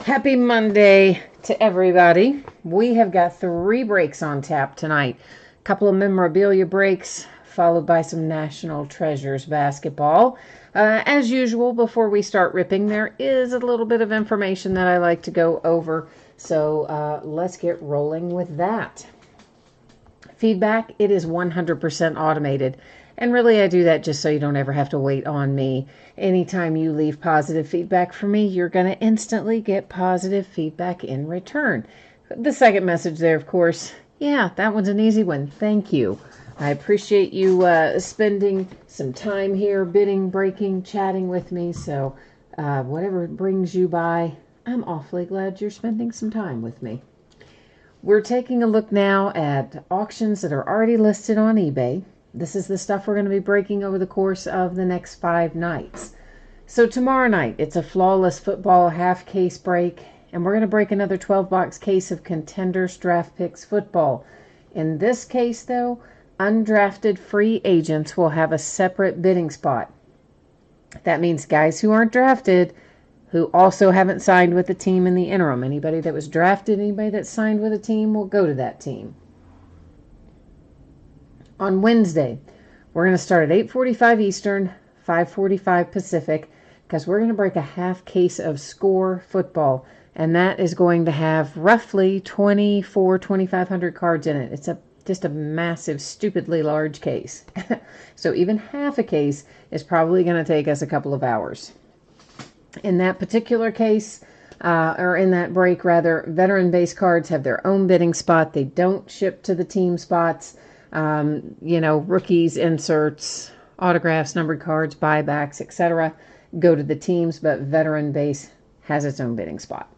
Happy Monday to everybody. We have got 3 breaks on tap tonight. A couple of memorabilia breaks, followed by some National Treasures basketball. As usual, before we start ripping, there is a little bit of information that I like to go over. So let's get rolling with that. Feedback, it is 100% automated. And really, I do that just so you don't ever have to wait on me. Anytime you leave positive feedback for me, you're going to instantly get positive feedback in return. The second message there, of course, yeah, that one's an easy one. Thank you. I appreciate you spending some time here, bidding, breaking, chatting with me. So whatever brings you by, I'm awfully glad you're spending some time with me. We're taking a look now at auctions that are already listed on eBay. This is the stuff we're going to be breaking over the course of the next 5 nights. So tomorrow night, it's a flawless football half case break, and we're going to break another 12-box case of Contenders Draft Picks football. In this case, though, undrafted free agents will have a separate bidding spot. That means guys who aren't drafted, who also haven't signed with a team in the interim. Anybody that was drafted, anybody that signed with a team will go to that team. On Wednesday, we're going to start at 8:45 Eastern, 5:45 Pacific, because we're going to break a half case of Score football, and that is going to have roughly 2,500 cards in it. It's just a massive, stupidly large case. So even half a case is probably going to take us a couple of hours. In that particular case, or in that break rather, veteran-based cards have their own bidding spot. They don't ship to the team spots. Rookies, inserts, autographs, numbered cards, buybacks, etc. go to the teams, but veteran base has its own bidding spot.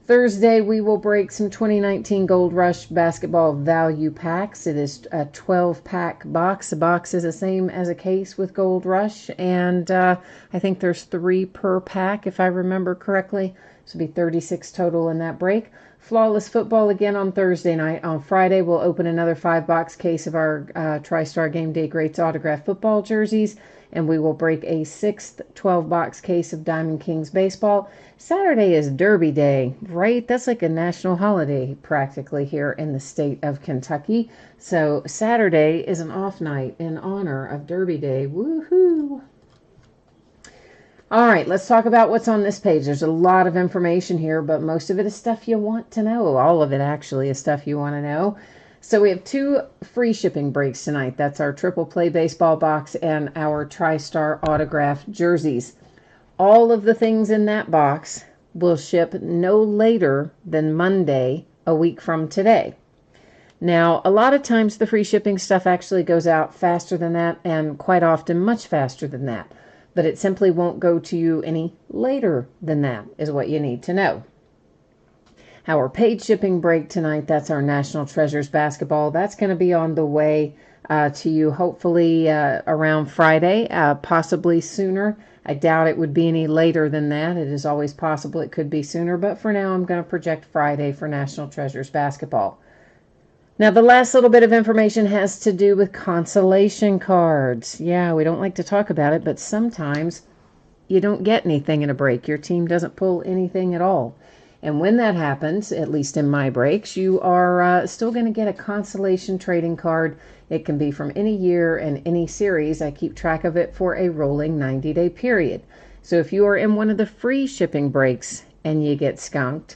Thursday, we will break some 2019 Gold Rush basketball value packs. It is a 12-pack box. The box is the same as a case with Gold Rush, and I think there's 3 per pack, if I remember correctly. So it'll be 36 total in that break. Flawless football again on Thursday night. On Friday, we'll open another 5-box case of our TriStar Game Day Greats autographed football jerseys, and we will break a 6th 12-box case of Diamond Kings baseball. Saturday is Derby Day, right? That's like a national holiday practically here in the state of Kentucky. So Saturday is an off night in honor of Derby Day. Woohoo! All right, let's talk about what's on this page. There's a lot of information here, but most of it is stuff you want to know. All of it actually is stuff you want to know. So we have 2 free shipping breaks tonight. That's our triple play baseball box and our TriStar autographed jerseys. All of the things in that box will ship no later than Monday, a week from today. Now, a lot of times the free shipping stuff actually goes out faster than that, and quite often much faster than that. But it simply won't go to you any later than that, is what you need to know. Our paid shipping break tonight, that's our National Treasures basketball. That's going to be on the way to you hopefully around Friday, possibly sooner. I doubt it would be any later than that. It is always possible it could be sooner, but for now I'm going to project Friday for National Treasures basketball. Now, the last little bit of information has to do with consolation cards. Yeah, we don't like to talk about it, but sometimes you don't get anything in a break. Your team doesn't pull anything at all. And when that happens, at least in my breaks, you are still going to get a consolation trading card. It can be from any year and any series. I keep track of it for a rolling 90-day period. So if you are in one of the free shipping breaks and you get skunked,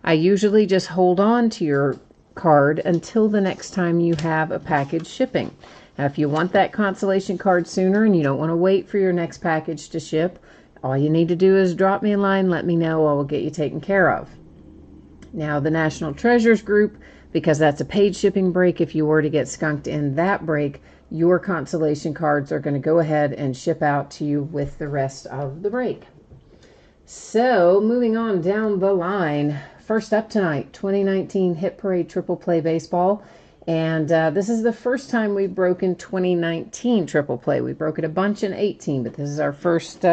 I usually just hold on to your card until the next time you have a package shipping. Now, if you want that consolation card sooner and you don't want to wait for your next package to ship, all you need to do is drop me a line, let me know, I will get you taken care of. Now, the National Treasures group, because that's a paid shipping break, if you were to get skunked in that break, your consolation cards are going to go ahead and ship out to you with the rest of the break. So, moving on down the line. First up tonight, 2019 Hit Parade Triple Play Baseball. And this is the first time we've broken 2019 Triple Play. We broke it a bunch in 18, but this is our first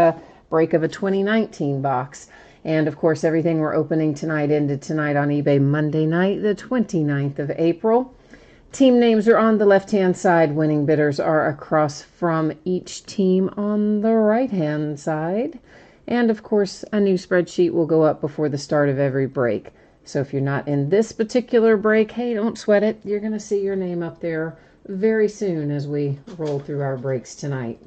break of a 2019 box. And of course, everything we're opening tonight ended tonight on eBay Monday night, the 29th of April. Team names are on the left-hand side. Winning bidders are across from each team on the right-hand side. And of course, a new spreadsheet will go up before the start of every break. So if you're not in this particular break, hey, don't sweat it. You're going to see your name up there very soon as we roll through our breaks tonight.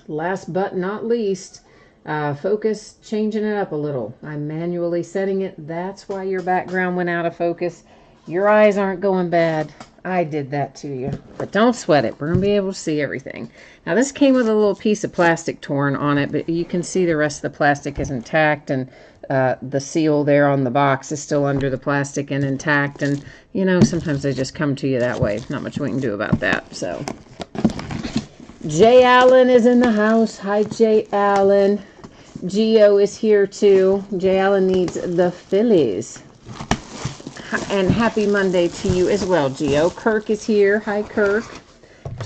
Last but not least, focus, changing it up a little. I'm manually setting it. That's why your background went out of focus. Your eyes aren't going bad. I did that to you. But don't sweat it. We're going to be able to see everything. Now, this came with a little piece of plastic torn on it, but you can see the rest of the plastic is intact, and the seal there on the box is still under the plastic and intact. And, you know, sometimes they just come to you that way. Not much we can do about that. So, Jay Allen is in the house. Hi, Jay Allen. Geo is here, too. Jay Allen needs the Phillies. And happy Monday to you as well, Geo. Kirk is here. Hi, Kirk.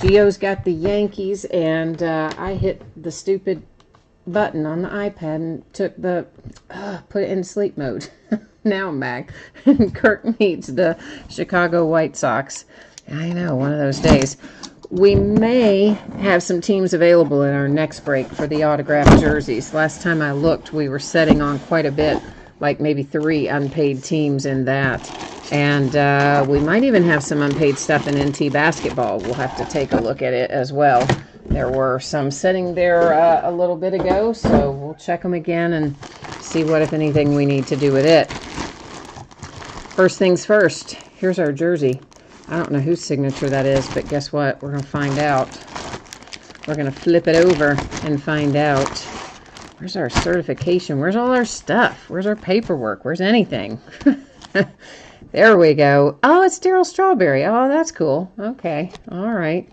Geo's got the Yankees, and I hit the stupid button on the iPad and took the put it in sleep mode. Now I'm back. And Kirk needs the Chicago White Sox. I know, one of those days. We may have some teams available in our next break for the autographed jerseys. Last time I looked, we were setting on quite a bit, like maybe 3 unpaid teams in that. And we might even have some unpaid stuff in NT basketball. We'll have to take a look at it as well. There were some sitting there a little bit ago, so we'll check them again and see what, if anything, we need to do with it. First things first, here's our jersey. I don't know whose signature that is, but guess what? We're going to find out. We're going to flip it over and find out. Where's our certification? Where's all our stuff? Where's our paperwork? Where's anything? There we go. Oh, it's Daryl Strawberry. Oh, that's cool. Okay. All right.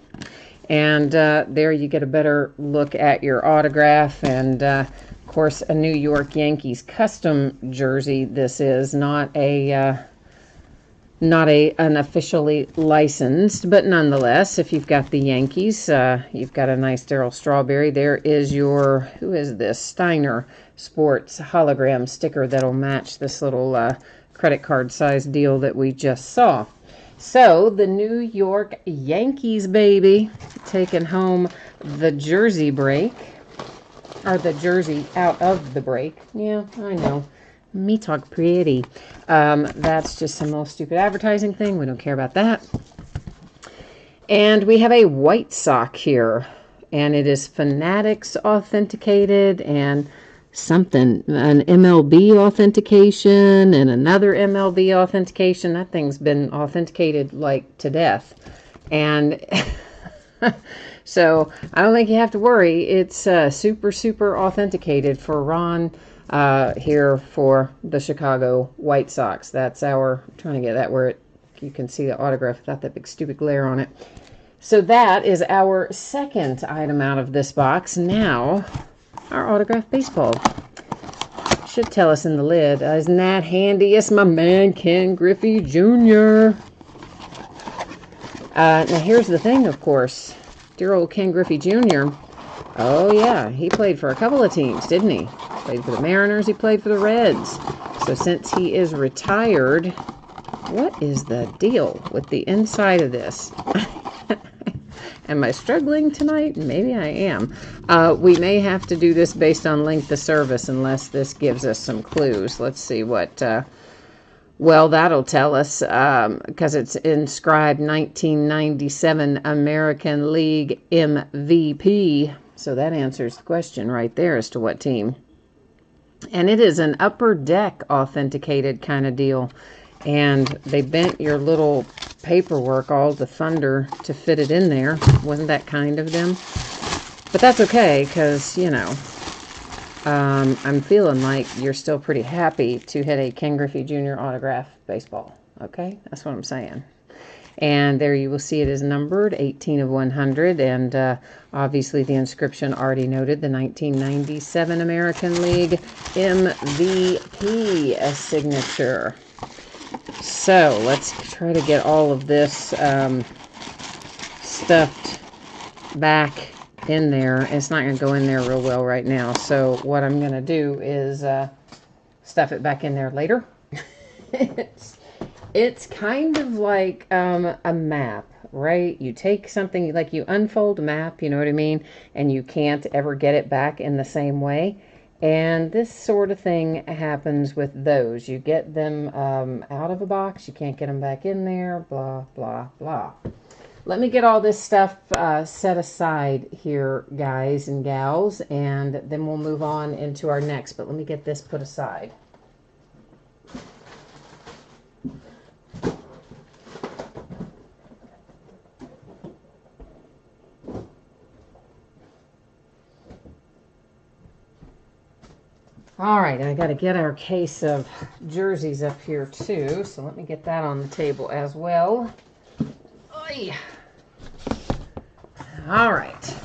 And there you get a better look at your autograph. And, of course, a New York Yankees custom jersey. This is not an officially licensed, but nonetheless, if you've got the Yankees, you've got a nice Daryl Strawberry. There is your, who is this? Steiner Sports hologram sticker that'll match this little credit card size deal that we just saw. So the New York Yankees, baby, taking home the jersey break, or the jersey out of the break. Yeah, I know. Me talk pretty. That's just some little stupid advertising thing. We don't care about that. And we have a white sock here. And it is Fanatics authenticated and something, an MLB authentication and another MLB authentication. That thing's been authenticated like to death. And so I don't think you have to worry. It's super authenticated for Ron here for the Chicago White Sox. That's our, I'm trying to get that where you can see the autograph without that big stupid glare on it. So that is our second item out of this box. Now, our autographed baseball. Should tell us in the lid. Isn't that handy? Yes, my man, Ken Griffey Jr. Now, here's the thing, of course. Dear old Ken Griffey Jr. Oh, yeah. He played for a couple of teams, didn't he? Played for the Mariners. He played for the Reds. So since he is retired, what is the deal with the inside of this? Am I struggling tonight? Maybe I am. We may have to do this based on length of service unless this gives us some clues. Let's see what... well, that'll tell us because it's inscribed 1997 American League MVP. So that answers the question right there as to what team. And it is an upper deck authenticated kind of deal. And they bent your little paperwork all to thunder to fit it in there. Wasn't that kind of them? But that's okay because, you know, I'm feeling like you're still pretty happy to hit a Ken Griffey Jr. autograph baseball. Okay? That's what I'm saying. And there you will see it is numbered 18 of 100. And obviously the inscription already noted the 1997 American League MVP signature. So let's try to get all of this stuffed back in there. It's not going to go in there real well right now. So what I'm going to do is stuff it back in there later. It's kind of like a map, right? You take something, like you unfold a map, you know what I mean? And you can't ever get it back in the same way. And this sort of thing happens with those. You get them out of a box, you can't get them back in there, blah, blah, blah. Let me get all this stuff set aside here, guys and gals, and then we'll move on into our next. But let me get this put aside. All right, I got to get our case of jerseys up here too, so let me get that on the table as well. Oy. All right.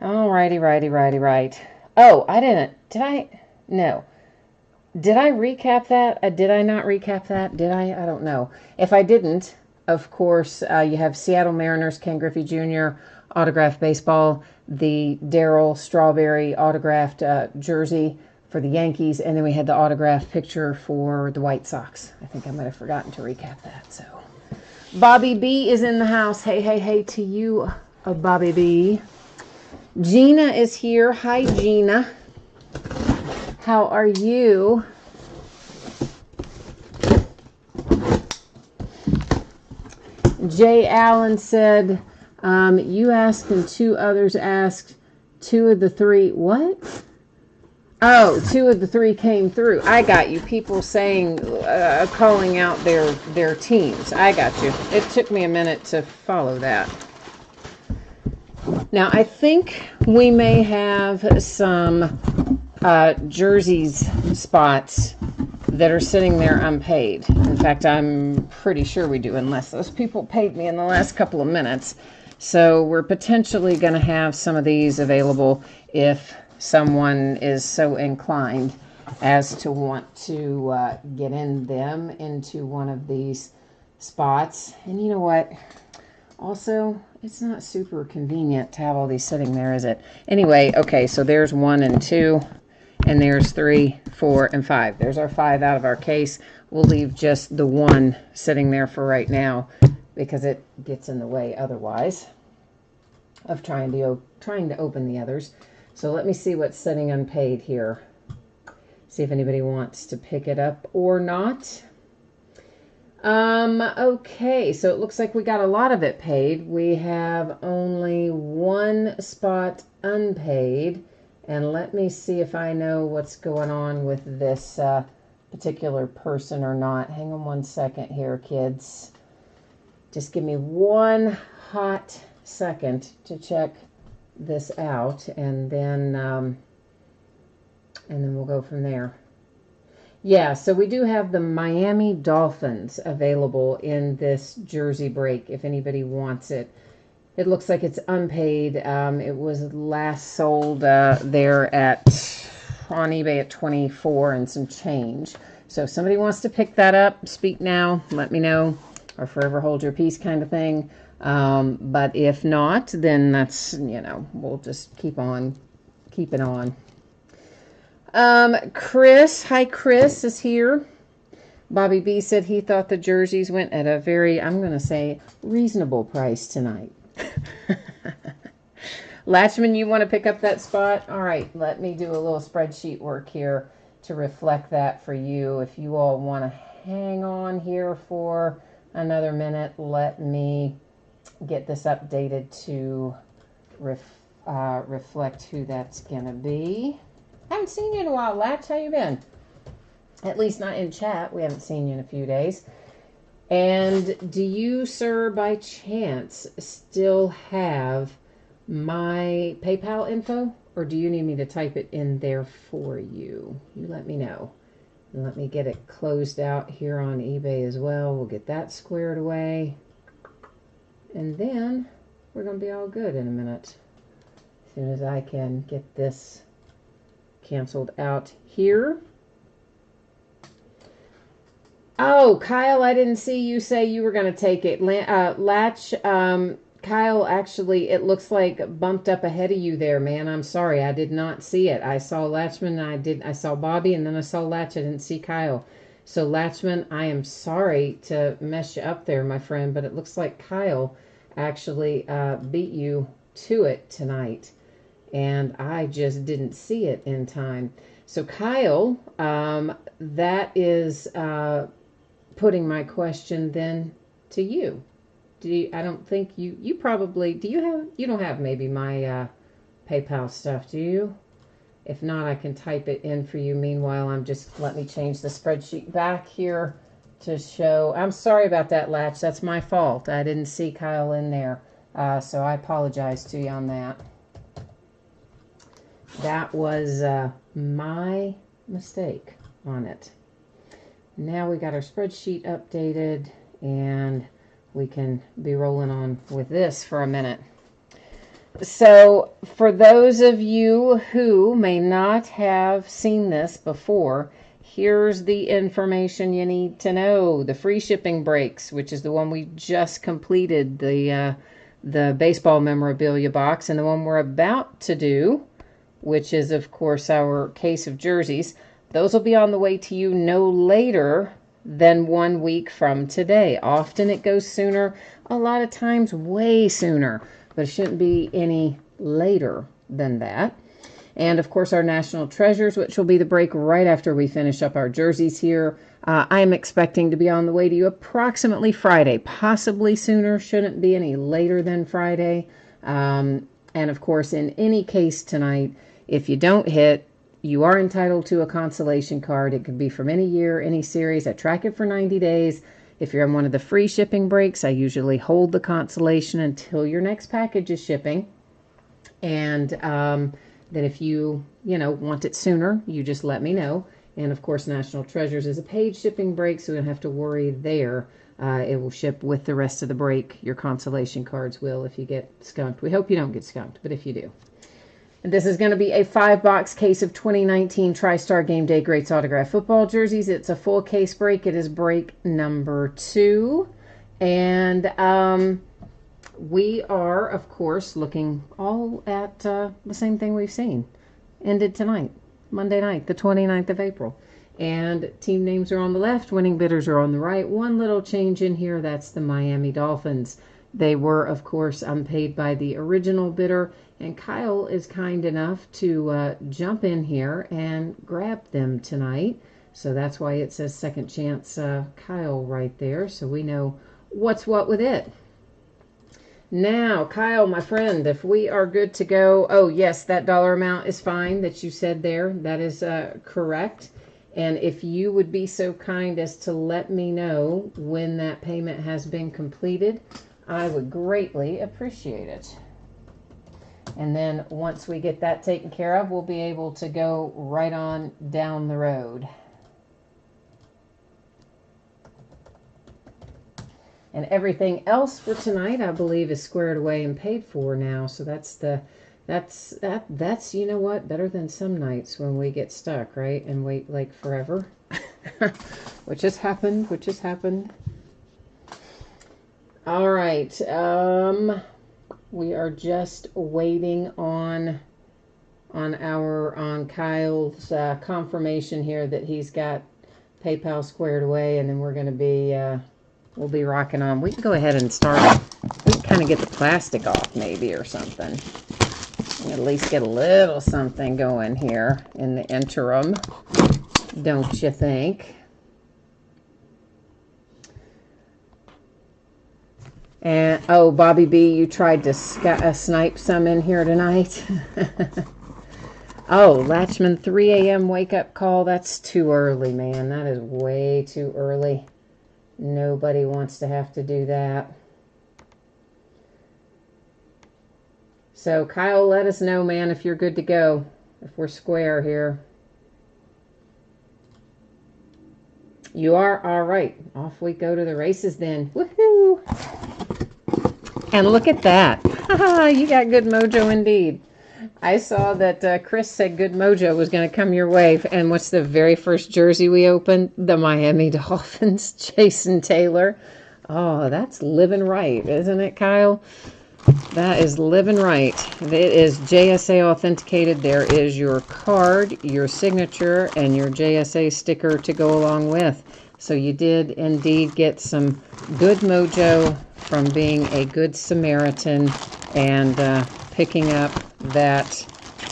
All righty. Oh, I didn't. Did I? No. Did I recap that? Did I not recap that? Did I? I don't know. If I didn't, of course, you have Seattle Mariners, Ken Griffey Jr., autographed baseball, the Darryl Strawberry autographed jersey for the Yankees, and then we had the autographed picture for the White Sox. I think I might have forgotten to recap that. So, Bobby B is in the house. Hey to you, Bobby B. Gina is here. Hi, Gina. How are you? Jay Allen said, you asked and two others asked. Two of the three, what? Oh, two of the three came through. I got you. People saying, calling out their teams. I got you. It took me a minute to follow that. Now, I think we may have some jerseys spots that are sitting there unpaid. In fact, I'm pretty sure we do, unless those people paid me in the last couple of minutes. So we're potentially going to have some of these available if someone is so inclined as to want to get in them into one of these spots. And you know what? Also, it's not super convenient to have all these sitting there, is it? Anyway, okay, so there's 1 and 2, and there's 3, 4, and 5. There's our 5 out of our case. We'll leave just the 1 sitting there for right now because it gets in the way otherwise of trying to open the others. So let me see what's sitting unpaid here. See if anybody wants to pick it up or not. Okay, so it looks like we got a lot of it paid. We have only 1 spot unpaid. And let me see if I know what's going on with this particular person or not. Hang on 1 second here, kids. Just give me 1 hot second to check this out, and then we'll go from there. Yeah, so we do have the Miami Dolphins available in this jersey break if anybody wants it. It looks like it's unpaid. It was last sold there on eBay at $24 and some change. So if somebody wants to pick that up, speak now, let me know, or forever hold your peace kind of thing. But if not, then that's, we'll just keep on keeping on. Chris, hi Chris is here. Bobby B said he thought the jerseys went at a very, I'm going to say, reasonable price tonight. Latchman, you want to pick up that spot? All right, let me do a little spreadsheet work here to reflect that for you. If you all want to hang on here for another minute, let me get this updated to reflect who that's going to be. Haven't seen you in a while, Latch. How you been? At least not in chat. We haven't seen you in a few days. And do you, sir, by chance, still have my PayPal info? Or do you need me to type it in there for you? You let me know. And let me get it closed out here on eBay as well. We'll get that squared away. And then we're going to be all good in a minute. As soon as I can get this canceled out here. Oh, Kyle, I didn't see you say you were going to take it. Latch, Kyle, actually, it looks like bumped up ahead of you there, man. I'm sorry. I did not see it. I saw Latchman, and I saw Bobby, and then I saw Latch. I didn't see Kyle. So, Latchman, I am sorry to mess you up there, my friend, but it looks like Kyle actually beat you to it tonight. and I just didn't see it in time. So Kyle, that is putting my question then to you. I don't think you probably, you don't have maybe my PayPal stuff, do you? If not, I can type it in for you. Meanwhile, let me change the spreadsheet back here to show. I'm sorry about that, Latch. That's my fault. I didn't see Kyle in there. So I apologize to you on that. That was my mistake on it. Now we got our spreadsheet updated, and we can be rolling on with this for a minute. So for those of you who may not have seen this before, here's the information you need to know. The free shipping breaks, which is the one we just completed, the baseball memorabilia box, and the one we're about to do, which is, of course, our case of jerseys. Those will be on the way to you no later than 1 week from today. Often it goes sooner, a lot of times way sooner, but it shouldn't be any later than that. And, of course, our National Treasures, which will be the break right after we finish up our jerseys here. I'm expecting to be on the way to you approximately Friday, possibly sooner, shouldn't be any later than Friday. And, of course, in any case tonight, if you don't hit, you are entitled to a consolation card. It could be from any year, any series. I track it for 90 days. If you're on one of the free shipping breaks, I usually hold the consolation until your next package is shipping. And then if you want it sooner, you just let me know. And, of course, National Treasures is a paid shipping break, so you don't have to worry there. It will ship with the rest of the break. Your consolation cards will if you get skunked. We hope you don't get skunked, but if you do. And this is going to be a 5-box case of 2019 TriStar Game Day Greats Autograph Football Jerseys. It's a full case break. It is break number 2. And we are, of course, looking all at the same thing we've seen. Ended tonight, Monday night, the 29th of April. And team names are on the left. Winning bidders are on the right. One little change in here, that's the Miami Dolphins. They were, of course, unpaid by the original bidder, and Kyle is kind enough to jump in here and grab them tonight. So that's why it says Second Chance Kyle right there, so we know what's what with it. Now, Kyle, my friend, if we are good to go, oh, yes, that dollar amount is fine that you said there. That is correct. And if you would be so kind as to let me know when that payment has been completed, I would greatly appreciate it. And then once we get that taken care of, we'll be able to go right on down the road. And everything else for tonight, I believe, is squared away and paid for now. So that's you know what, better than some nights when we get stuck, right, and wait like forever, which has happened. All right, we are just waiting on Kyle's confirmation here that he's got PayPal squared away, and then we're going to be we'll be rocking on. We can go ahead and start. We can kind of get the plastic off maybe or something. At least get a little something going here in the interim, don't you think? And, oh, Bobby B, you tried to snipe some in here tonight. Oh, Latchman, 3 a.m. wake-up call. That's too early, man. That is way too early. Nobody wants to have to do that. So, Kyle, let us know, man, if you're good to go, if we're square here. You are? All right. Off we go to the races then. Woohoo! And look at that. You got good mojo indeed. I saw that Chris said good mojo was going to come your way. And what's the very first jersey we opened? The Miami Dolphins, Jason Taylor. Oh, that's living right, isn't it, Kyle? That is living right. It is JSA authenticated. There is your card, your signature, and your JSA sticker to go along with. So you did indeed get some good mojo from being a good Samaritan and picking up that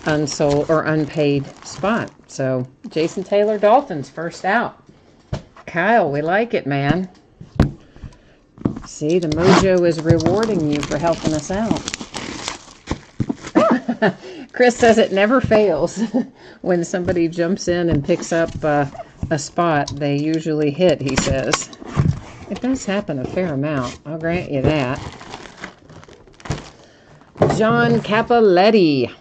unsold or unpaid spot. So Jason Taylor, Dolphins, first out. Kyle, we like it, man. See, the mojo is rewarding you for helping us out. Chris says it never fails. When somebody jumps in and picks up a spot, they usually hit, he says. It does happen a fair amount. I'll grant you that. John Capoletti.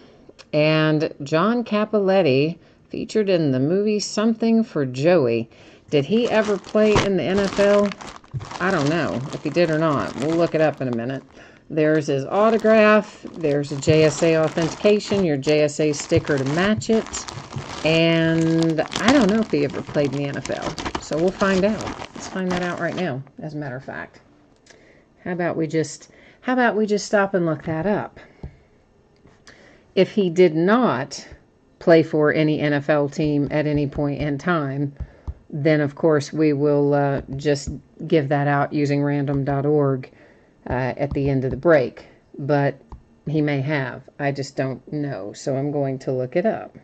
And John Capoletti featured in the movie Something for Joey. Did he ever play in the NFL? I don't know if he did or not. We'll look it up in a minute. There's his autograph. There's a JSA authentication, your JSA sticker to match it. And I don't know if he ever played in the NFL. So we'll find out. Let's find that out right now, as a matter of fact. How about we just stop and look that up? If he did not play for any NFL team at any point in time, then of course we will just give that out using random.org at the end of the break. But he may have. I just don't know. So I'm going to look it up.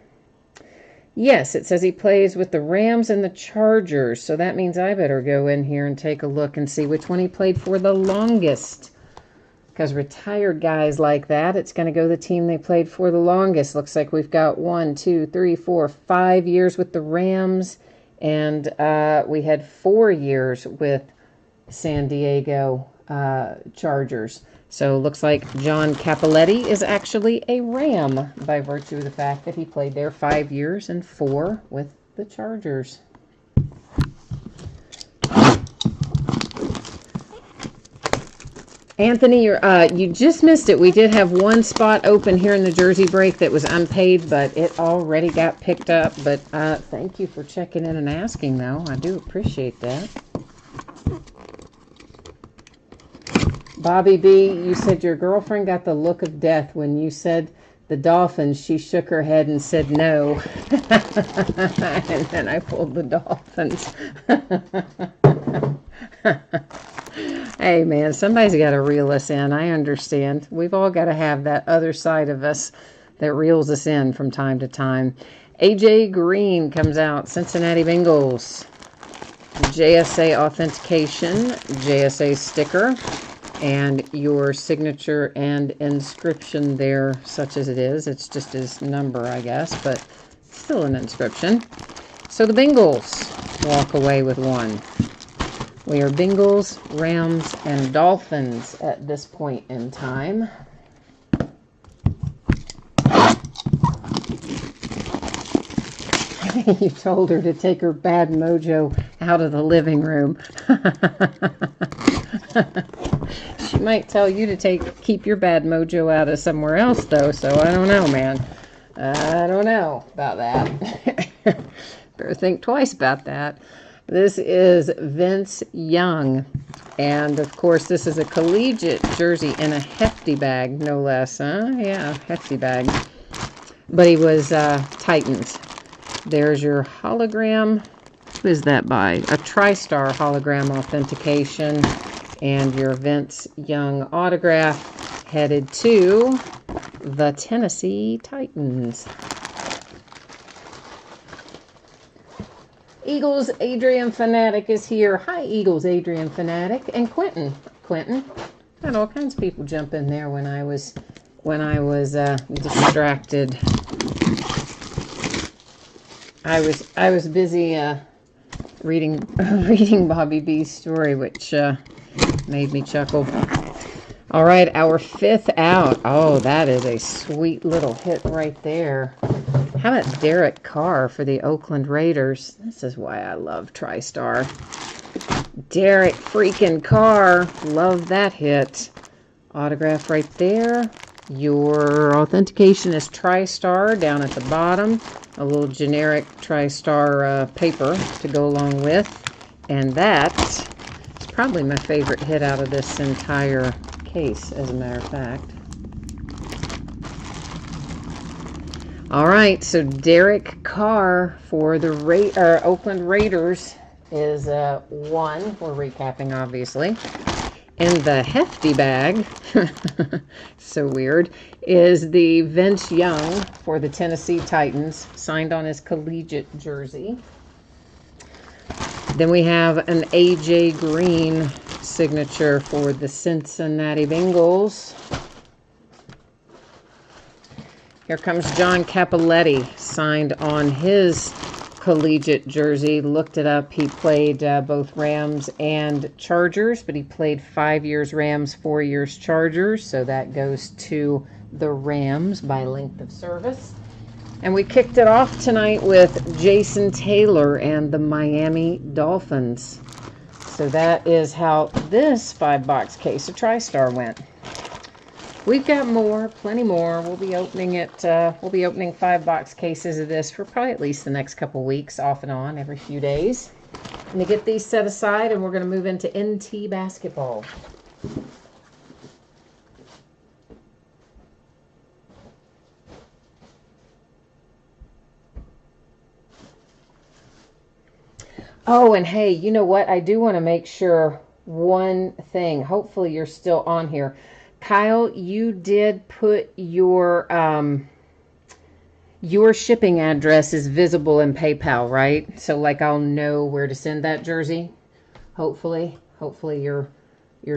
Yes, it says he plays with the Rams and the Chargers. So that means I better go in here and take a look and see which one he played for the longest. Because retired guys like that, it's going to go the team they played for the longest. Looks like we've got 1, 2, 3, 4, 5 years with the Rams. And we had 4 years with San Diego Chargers. So it looks like John Capoletti is actually a Ram by virtue of the fact that he played there 5 years and 4 with the Chargers. Anthony, you just missed it. We did have one spot open here in the Jersey break that was unpaid, but it already got picked up. But thank you for checking in and asking, though. I do appreciate that. Bobby B, you said your girlfriend got the look of death when you said the Dolphins. She shook her head and said no. And then I pulled the Dolphins. Hey, man, somebody's got to reel us in. I understand. We've all got to have that other side of us that reels us in from time to time. AJ Green comes out. Cincinnati Bengals. JSA authentication, JSA sticker, and your signature and inscription there, such as it is. It's just his number, I guess, but still an inscription. So the Bengals walk away with one. We are Bengals, Rams, and Dolphins at this point in time. You told her to take her bad mojo out of the living room. She might tell you to keep your bad mojo out of somewhere else, though, so I don't know, man. I don't know about that. Better think twice about that. This is Vince Young, and of course this is a collegiate jersey in a hefty bag, no less, huh? Yeah, hefty bag. But he was Titans. There's your hologram. Who is that by? A TriStar hologram authentication, and your Vince Young autograph headed to the Tennessee Titans. Eagles Adrian Fanatic is here. Hi, Eagles Adrian Fanatic. And Quentin. Had all kinds of people jump in there when I was distracted. I was busy reading Bobby B's story, which made me chuckle. All right, our fifth out. Oh, that is a sweet little hit right there. How about Derek Carr for the Oakland Raiders? This is why I love TriStar. Derek freaking Carr. Love that hit. Autograph right there. Your authentication is TriStar down at the bottom. A little generic TriStar paper to go along with. And that is probably my favorite hit out of this entire case, as a matter of fact. All right, so Derek Carr for the Oakland Raiders is one. We're recapping, obviously. In the hefty bag, so weird, is the Vince Young for the Tennessee Titans, signed on his collegiate jersey. Then we have an A.J. Green signature for the Cincinnati Bengals. Here comes John Cappelletti, signed on his collegiate jersey. Looked it up. He played both Rams and Chargers, but he played 5 years Rams, 4 years Chargers, so that goes to the Rams by length of service. And we kicked it off tonight with Jason Taylor and the Miami Dolphins. So that is how this 5-box case of TriStar went. We've got more, plenty more. We'll be opening it. We'll be opening 5-box cases of this for probably at least the next couple weeks, off and on, every few days. I'm going to get these set aside, and we're going to move into NT basketball. Oh, and hey, you know what? I do want to make sure one thing. Hopefully you're still on here. Kyle, you did put your shipping address is visible in PayPal, right? So like I'll know where to send that jersey. Hopefully your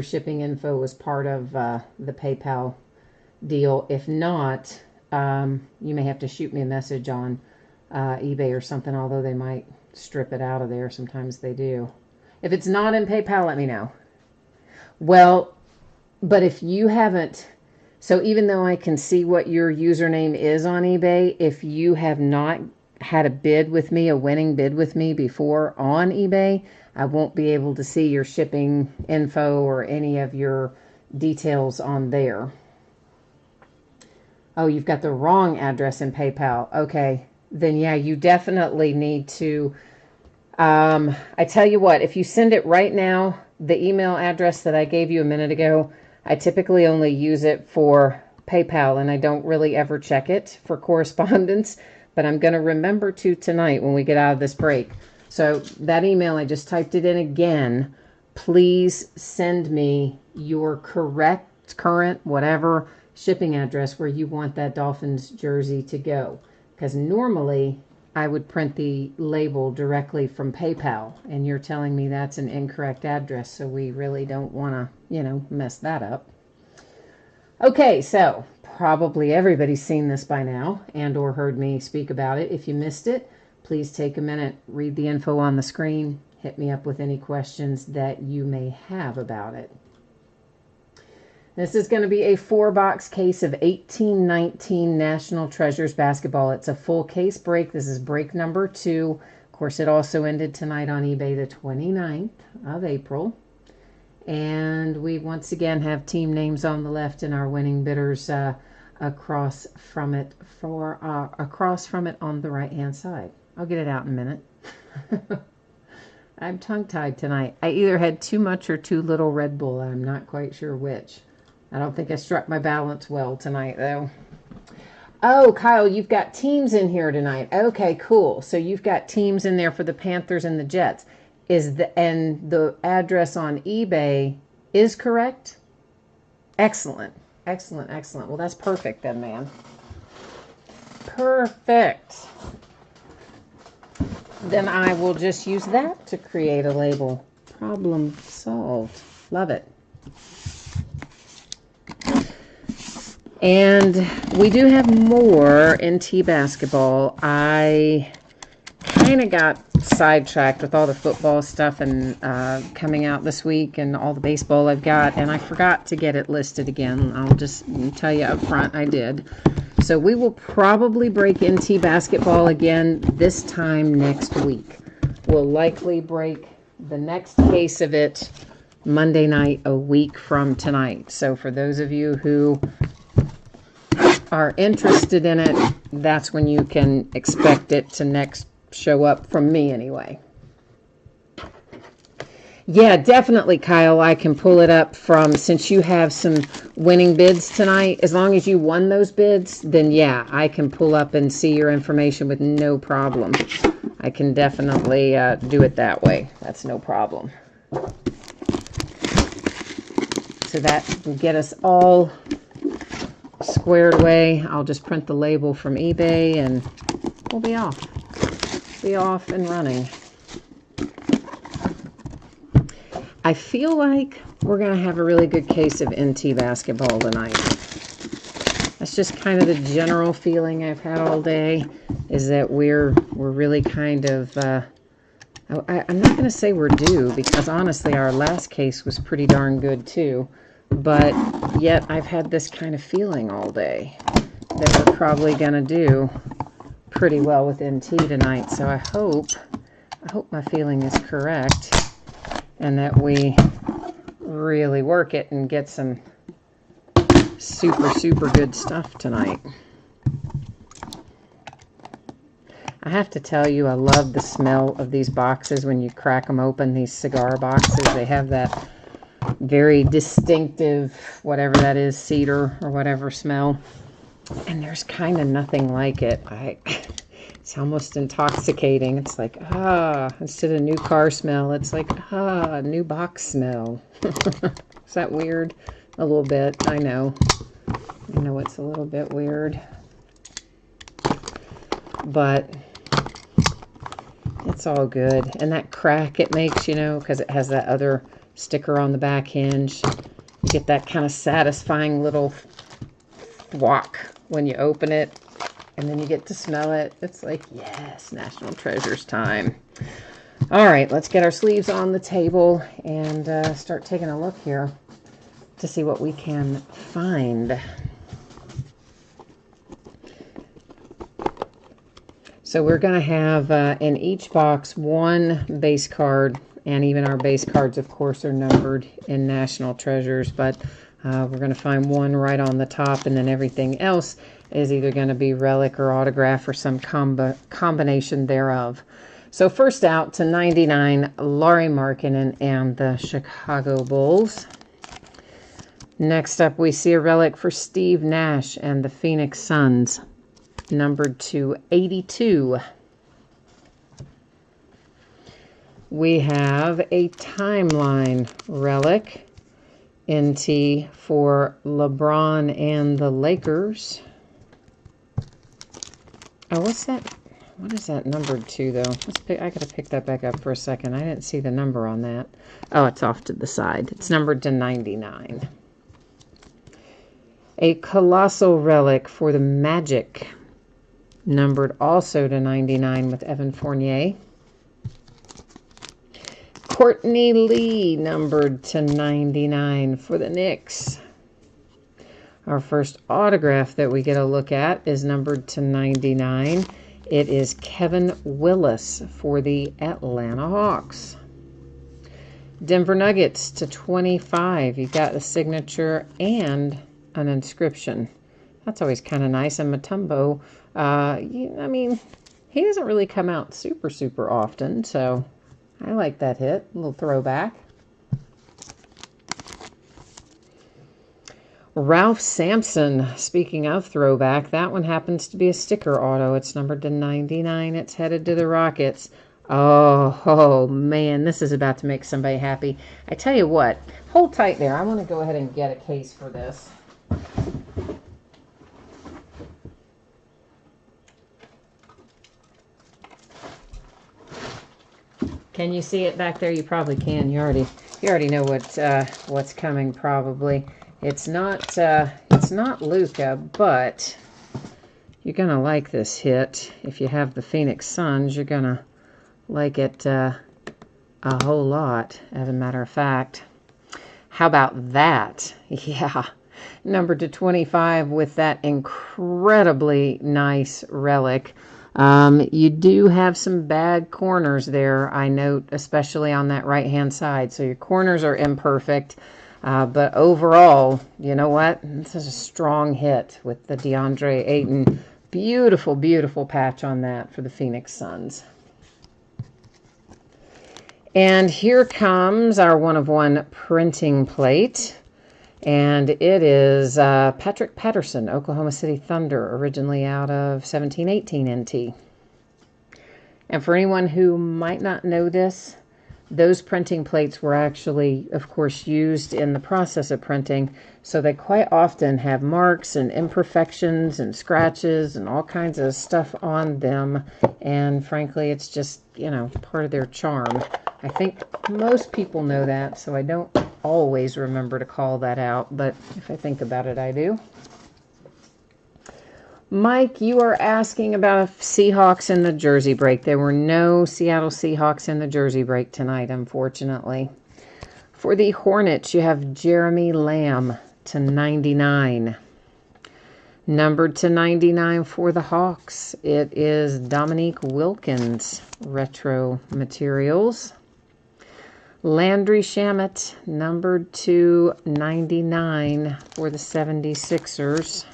shipping info was part of the PayPal deal. If not, you may have to shoot me a message on eBay or something, although they might strip it out of there. Sometimes they do. If it's not in PayPal, let me know. Well, but if you haven't, so even though I can see what your username is on eBay, if you have not had a bid with me, a winning bid with me before on eBay, I won't be able to see your shipping info or any of your details on there. Oh, you've got the wrong address in PayPal. Okay, then yeah, you definitely need to, I tell you what, if you send it right now, the email address that I gave you a minute ago, I typically only use it for PayPal, and I don't really ever check it for correspondence, but I'm going to remember to tonight when we get out of this break. So that email, I just typed it in again. Please send me your correct, current, whatever shipping address where you want that Dolphins jersey to go. Because normally I would print the label directly from PayPal, and you're telling me that's an incorrect address, so we really don't want to, mess that up. Okay, so probably everybody's seen this by now and or heard me speak about it. If you missed it, please take a minute, read the info on the screen, hit me up with any questions that you may have about it. This is going to be a 4-box case of 1819 National Treasures basketball. It's a full case break. This is break number 2. Of course, it also ended tonight on eBay the 29th of April. And we once again have team names on the left and our winning bidders across from it on the right-hand side. I'll get it out in a minute. I'm tongue-tied tonight. I either had too much or too little Red Bull. I'm not quite sure which. I don't think I struck my balance well tonight, though. Oh, Kyle, you've got teams in here tonight. Okay, cool. So you've got teams in there for the Panthers and the Jets. And the address on eBay is correct? Excellent. Excellent, excellent. Well, that's perfect then, man. Perfect. Then I will just use that to create a label. Problem solved. Love it. And we do have more NT basketball. I kind of got sidetracked with all the football stuff and coming out this week and all the baseball I've got, and I forgot to get it listed again. I'll just tell you up front, I did. So we will probably break NT basketball again this time next week. We'll likely break the next case of it Monday night, a week from tonight. So for those of you who are interested in it, that's when you can expect it to next show up from me anyway. Yeah, definitely, Kyle. I can pull it up from, since you have some winning bids tonight, as long as you won those bids, then yeah, I can pull up and see your information with no problem. I can definitely do it that way. That's no problem. So that will get us all squared away. I'll just print the label from eBay and we'll be off. Be off and running. I feel like we're going to have a really good case of NT basketball tonight. That's just kind of the general feeling I've had all day, is that we're really kind of, I'm not going to say we're due, because honestly our last case was pretty darn good too. But yet I've had this kind of feeling all day that we're probably going to do pretty well with NT tonight. So I hope my feeling is correct and that we really work it and get some super good stuff tonight. I have to tell you, I love the smell of these boxes when you crack them open, these cigar boxes. They have that very distinctive, whatever that is, cedar or whatever smell. And there's kind of nothing like it. It's almost intoxicating. It's like, instead of new car smell, it's like, new box smell. Is that weird? A little bit, I know. I know it's a little bit weird. But it's all good. And that crack it makes, you know, because it has that other sticker on the back hinge. You get that kind of satisfying little thwack when you open it, and then you get to smell it. It's like, yes, National Treasures time. All right, let's get our sleeves on the table and start taking a look here to see what we can find. So we're going to have in each box one base card, and even our base cards, of course, are numbered in National Treasures, but we're going to find one right on the top, and then everything else is either going to be relic or autograph or some combination thereof. So first out to 99, Lauri Markkanen and the Chicago Bulls. Next up, we see a relic for Steve Nash and the Phoenix Suns, numbered to 82. We have a timeline relic, NT for LeBron and the Lakers. Oh, what's that? What is that numbered to, though? I got to pick that back up for a second. I didn't see the number on that. Oh, it's off to the side. It's numbered to 99. A colossal relic for the Magic, numbered also to 99 with Evan Fournier. Courtney Lee, numbered to 99 for the Knicks. Our first autograph that we get a look at is numbered to 99. It is Kevin Willis for the Atlanta Hawks. Denver Nuggets to 25. You got the signature and an inscription. That's always kind of nice. And Mutombo, I mean, he doesn't really come out super often, so I like that hit. A little throwback. Ralph Sampson, speaking of throwback, that one happens to be a sticker auto. It's numbered to 99. It's headed to the Rockets. Oh, man, this is about to make somebody happy. I tell you what, hold tight there. I want to go ahead and get a case for this. Can you see it back there? You probably can. You already know what's coming probably. It's not Luka, but you're gonna like this hit. If you have the Phoenix Suns, you're gonna like it a whole lot, as a matter of fact. How about that? Yeah, numbered to 25 with that incredibly nice relic. You do have some bad corners there, I note, especially on that right-hand side. So your corners are imperfect. But overall, you know what? This is a strong hit with the DeAndre Ayton. Beautiful patch on that for the Phoenix Suns. And here comes our one-of-one printing plate. And it is Patrick Patterson, Oklahoma City Thunder, originally out of 1718 NT. And for anyone who might not know this, Those printing plates were actually, of course, used in the process of printing, so they quite often have marks and imperfections and scratches and all kinds of stuff on them, and frankly, it's just, you know, part of their charm. I think most people know that, so I don't always remember to call that out, but if I think about it, I do. Mike, you are asking about Seahawks in the jersey break. There were no Seattle Seahawks in the jersey break tonight, unfortunately. For the Hornets, you have Jeremy Lamb to 99. Numbered to 99 for the Hawks, it is Dominique Wilkins, retro materials. Landry Shamet, numbered to 99 for the 76ers.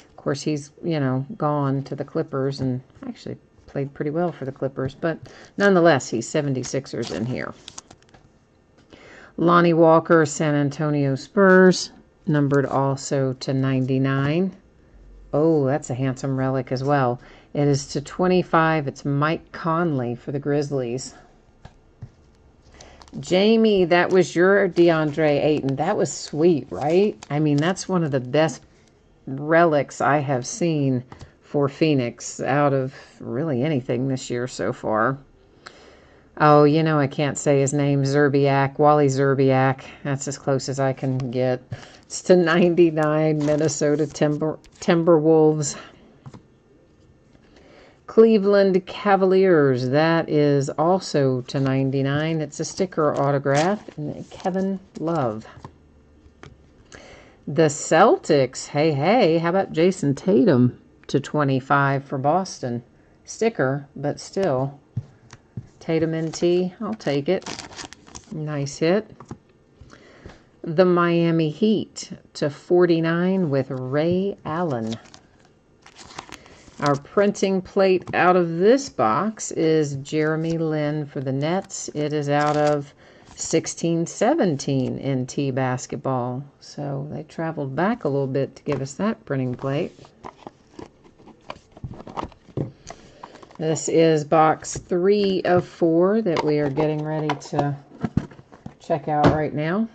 Of course, he's, you know, gone to the Clippers and actually played pretty well for the Clippers, but nonetheless, he's 76ers in here. Lonnie Walker, San Antonio Spurs, numbered also to 99. Oh, that's a handsome relic as well. It is to 25. It's Mike Conley for the Grizzlies. Jamie, that was your DeAndre Ayton. That was sweet, right? I mean, that's one of the best relics I have seen for Phoenix out of really anything this year so far. Oh, you know, I can't say his name. Zerbiak, Wally Zerbiak. That's as close as I can get. It's to 99, Minnesota Timberwolves. Cleveland Cavaliers, that is also to 99. It's a sticker autograph, and Kevin Love. The Celtics, hey, how about Jason Tatum to 25 for Boston? Sticker, but still. Tatum NT, I'll take it. Nice hit. The Miami Heat to 49 with Ray Allen. Our printing plate out of this box is Jeremy Lin for the Nets. It is out of 16-17 NT basketball. So they traveled back a little bit to give us that printing plate. This is box 3 of 4 that we are getting ready to check out right now.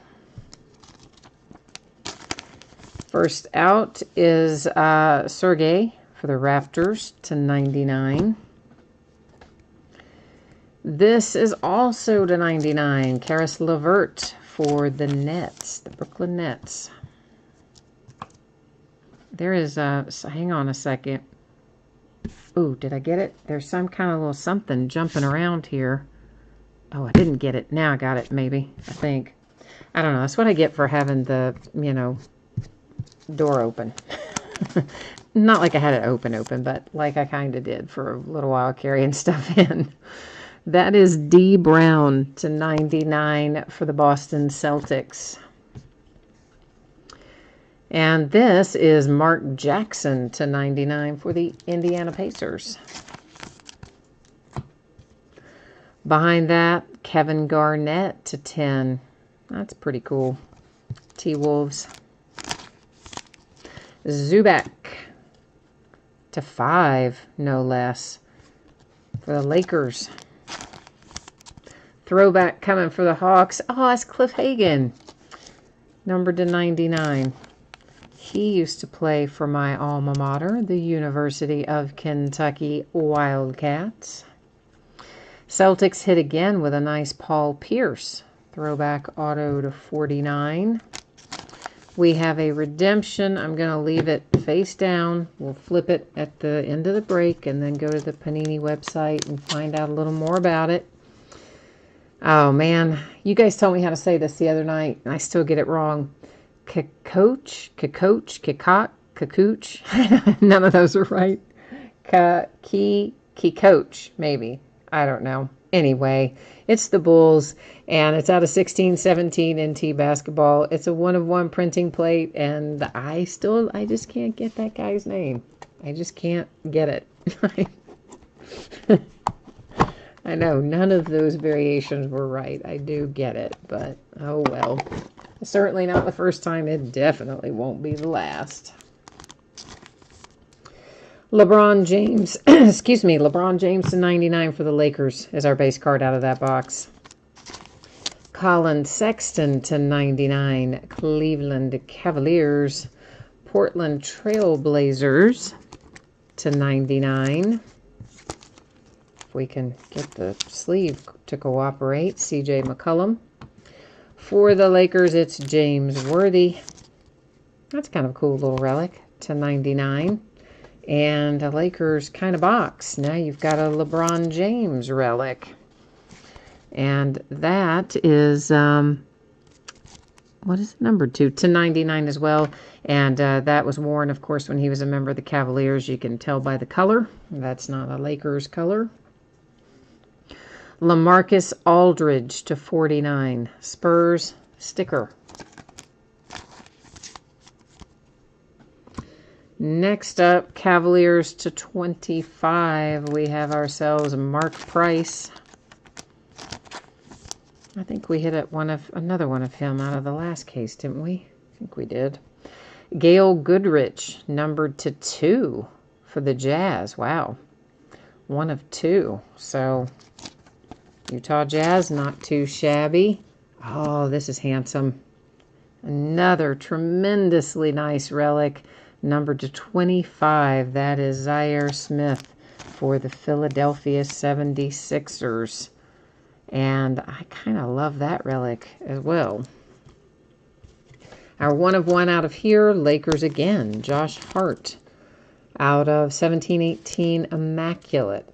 First out is Sergey for the Raptors to 99. This is also to 99. Karis LeVert for the Nets, the Brooklyn Nets. There is hang on a second. Ooh, did I get it? There's some kind of little something jumping around here. Oh, I didn't get it. Now I got it, maybe. I think. I don't know. That's what I get for having the, you know, door open. Not like I had it open, but like I kind of did for a little while carrying stuff in. That is D. Brown to 99 for the Boston Celtics. And this is Mark Jackson to 99 for the Indiana Pacers. Behind that, Kevin Garnett to 10. That's pretty cool. T-Wolves. Zubac to 5, no less, for the Lakers. Throwback coming for the Hawks. Oh, it's Cliff Hagan, numbered to 99. He used to play for my alma mater, the University of Kentucky Wildcats. Celtics hit again with a nice Paul Pierce. Throwback auto to 49. We have a redemption. I'm going to leave it face down. We'll flip it at the end of the break and then go to the Panini website and find out a little more about it. Oh, man. You guys told me how to say this the other night, and I still get it wrong. Kikooch, none of those are right. Kikooch, maybe. I don't know. Anyway, it's the Bulls, and it's out of 16-17 NT basketball. It's a 1-of-1 printing plate, and I just can't get that guy's name. I just can't get it. I know, none of those variations were right. I do get it, but oh well. Certainly not the first time. It definitely won't be the last. LeBron James, LeBron James to 99 for the Lakers is our base card out of that box. Colin Sexton to 99. Cleveland Cavaliers. Portland Trail Blazers to 99. If we can get the sleeve to cooperate. CJ McCollum. For the Lakers, it's James Worthy. That's kind of a cool little relic to 99. And a Lakers kind of box. Now you've got a LeBron James relic. And that is, what is it, numbered to 99 as well. And that was worn, of course, when he was a member of the Cavaliers. You can tell by the color. That's not a Lakers color. LaMarcus Aldridge to 49. Spurs sticker. Next up, Cavaliers to 25. We have ourselves Mark Price. I think we hit another one of him out of the last case, didn't we? I think we did. Gail Goodrich, numbered to 2 for the Jazz. Wow. 1 of 2. So, Utah Jazz, not too shabby. Oh, this is handsome. Another tremendously nice relic, numbered to 25. That is Zaire Smith for the Philadelphia 76ers. And I kind of love that relic as well. Our 1 of 1 out of here, Lakers again. Josh Hart out of 1718 Immaculate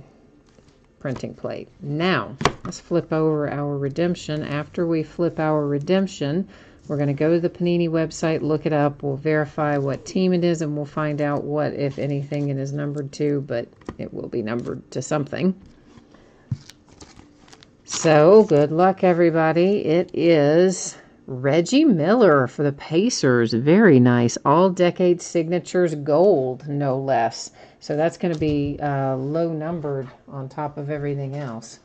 printing plate. Now, let's flip over our redemption. After we flip our redemption, we're going to go to the Panini website, look it up. We'll verify what team it is, and we'll find out what, if anything, it is numbered to, but it will be numbered to something. So, good luck, everybody. It is Reggie Miller for the Pacers. Very nice. All-decade signatures gold, no less. So that's going to be low numbered on top of everything else.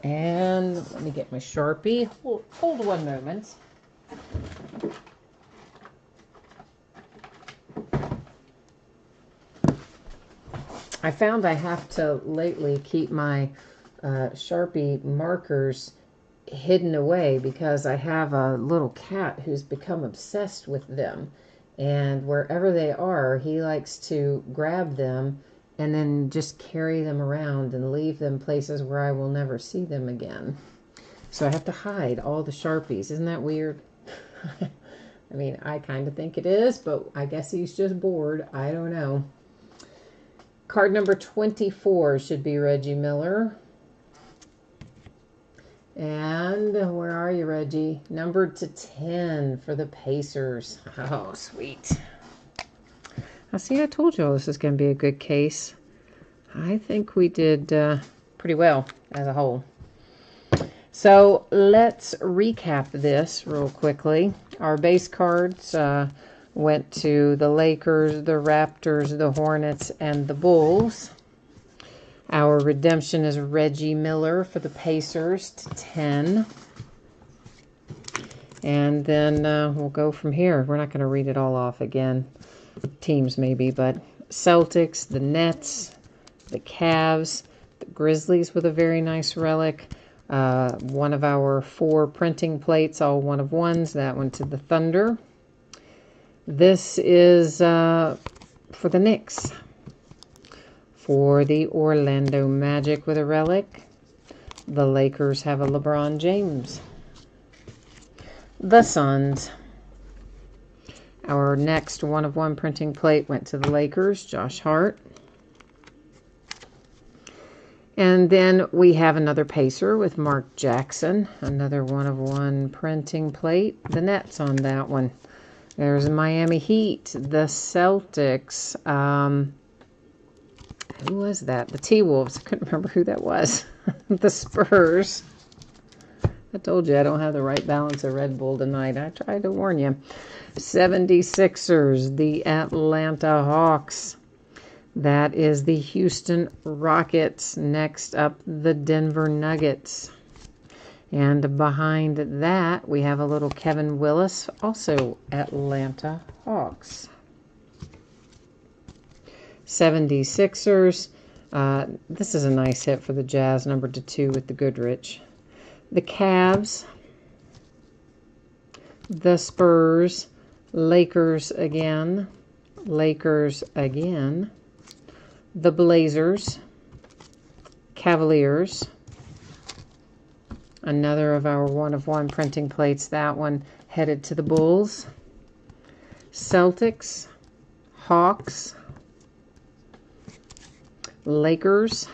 And let me get my Sharpie. Hold one moment. I found I have to lately keep my Sharpie markers hidden away because I have a little cat who's become obsessed with them. And wherever they are, he likes to grab them and then just carry them around and leave them places where I will never see them again. So I have to hide all the Sharpies. Isn't that weird? I mean, I kind of think it is, but I guess he's just bored. I don't know. Card number 24 should be Reggie Miller. And where are you, Reggie? Numbered to 10 for the Pacers. Oh, sweet. I see, I told you all this is going to be a good case. I think we did pretty well as a whole. So let's recap this real quickly. Our base cards went to the Lakers, the Raptors, the Hornets, and the Bulls. Our redemption is Reggie Miller for the Pacers to 10. And then we'll go from here. We're not going to read it all off again. Teams maybe, but Celtics, the Nets, the Cavs, the Grizzlies with a very nice relic. One of our 4 printing plates, all 1 of 1s. That went to the Thunder. This is for the Knicks. For the Orlando Magic with a relic, the Lakers have a LeBron James. The Suns. Our next 1 of 1 printing plate went to the Lakers, Josh Hart. And then we have another Pacer with Mark Jackson. Another 1 of 1 printing plate. The Nets on that one. There's Miami Heat. The Celtics. Who was that? The T-Wolves. I couldn't remember who that was. The Spurs. I told you I don't have the right balance of Red Bull tonight. I tried to warn you. 76ers. The Atlanta Hawks. That is the Houston Rockets. Next up, the Denver Nuggets. And behind that, we have a little Kevin Willis, also Atlanta Hawks. 76ers. This is a nice hit for the Jazz, numbered to 2 with the Goodrich. The Cavs. the Spurs, Lakers again, Lakers again, the Blazers, Cavaliers, another of our 1-of-1 printing plates, that one headed to the Bulls, Celtics, Hawks, Lakers,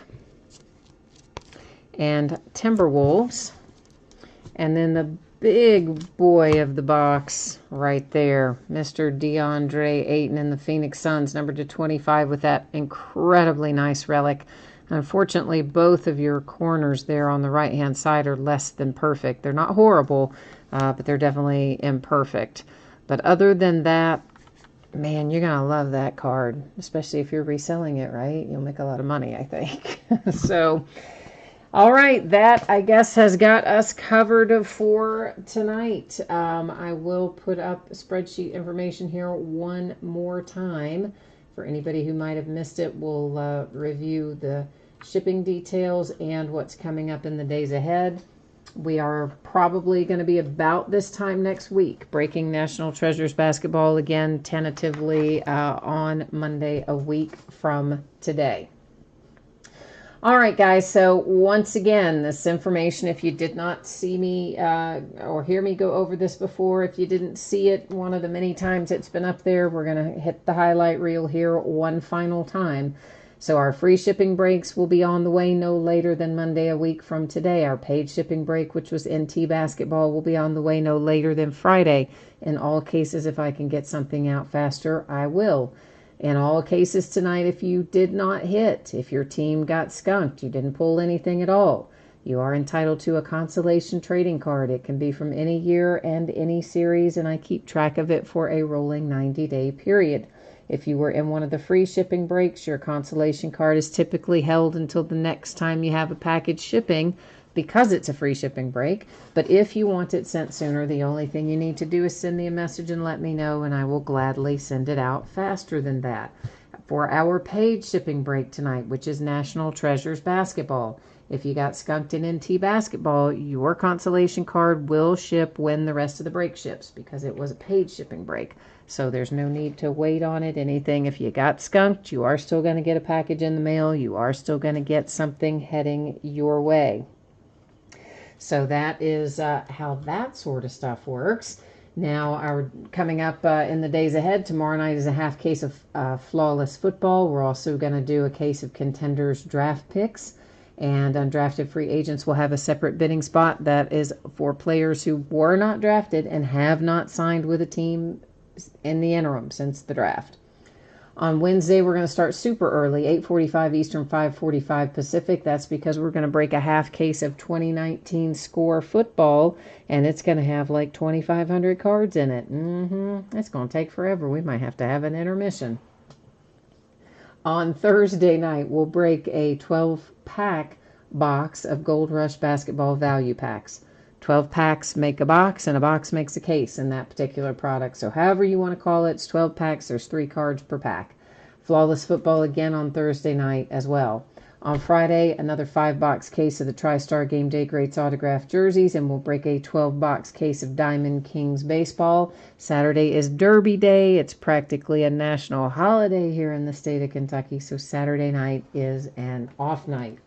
and Timberwolves. And then the big boy of the box right there, Mr. DeAndre Ayton and the Phoenix Suns, numbered to 25 with that incredibly nice relic. Unfortunately, both of your corners there on the right-hand side are less than perfect. They're not horrible, but they're definitely imperfect. But other than that, man, you're going to love that card, especially if you're reselling it, right? You'll make a lot of money, I think. So, all right, that, I guess, has got us covered for tonight. I will put up spreadsheet information here one more time. For anybody who might have missed it, we'll review the shipping details and what's coming up in the days ahead. We are probably going to be about this time next week, breaking National Treasures basketball again, tentatively on Monday, a week from today. All right, guys, so once again, this information, if you did not see me or hear me go over this before, if you didn't see it one of the many times it's been up there, we're going to hit the highlight reel here one final time. So our free shipping breaks will be on the way no later than Monday a week from today. Our paid shipping break, which was NT basketball, will be on the way no later than Friday. In all cases, if I can get something out faster, I will. In all cases tonight, if you did not hit, if your team got skunked, you didn't pull anything at all, you are entitled to a consolation trading card. It can be from any year and any series, and I keep track of it for a rolling 90-day period. If you were in one of the free shipping breaks, your consolation card is typically held until the next time you have a package shipping because it's a free shipping break. But if you want it sent sooner, the only thing you need to do is send me a message and let me know, and I will gladly send it out faster than that. For our paid shipping break tonight, which is National Treasures basketball, if you got skunked in NT basketball, your consolation card will ship when the rest of the break ships because it was a paid shipping break. So there's no need to wait on it, anything. If you got skunked, you are still going to get a package in the mail. You are still going to get something heading your way. So that is how that sort of stuff works. Now, our coming up in the days ahead, tomorrow night is a half case of Flawless Football. We're also going to do a case of Contenders draft picks. And undrafted free agents will have a separate bidding spot that is for players who were not drafted and have not signed with a team in the interim since the draft. On Wednesday, we're going to start super early, 8:45 Eastern, 5:45 Pacific. That's because we're going to break a half case of 2019 Score football, and it's going to have like 2,500 cards in it. It's going to take forever. We might have to have an intermission. On Thursday night, we'll break a 12-pack box of Gold Rush basketball value packs. 12 packs make a box, and a box makes a case in that particular product. So however you want to call it, it's 12 packs. There's 3 cards per pack. Flawless Football again on Thursday night as well. On Friday, another 5-box case of the TriStar Game Day Greats autographed jerseys, and we'll break a 12-box case of Diamond Kings baseball. Saturday is Derby Day. It's practically a national holiday here in the state of Kentucky, so Saturday night is an off night.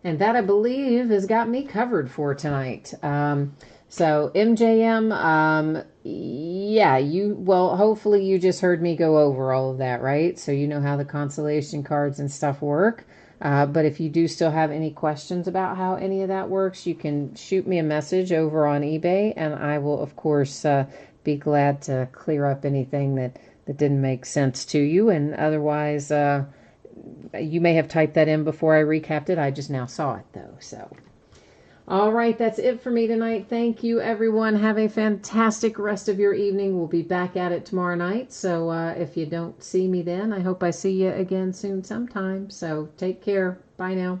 And that, I believe, has got me covered for tonight. So MJM, yeah, hopefully you just heard me go over all of that, right? So you know how the consolation cards and stuff work. But if you do still have any questions about how any of that works, you can shoot me a message over on eBay, and I will, of course, be glad to clear up anything that didn't make sense to you. And otherwise, you may have typed that in before I recapped it. I just now saw it, though. So, all right, that's it for me tonight. Thank you, everyone. Have a fantastic rest of your evening. We'll be back at it tomorrow night. So if you don't see me then, I hope I see you again soon sometime. So take care. Bye now.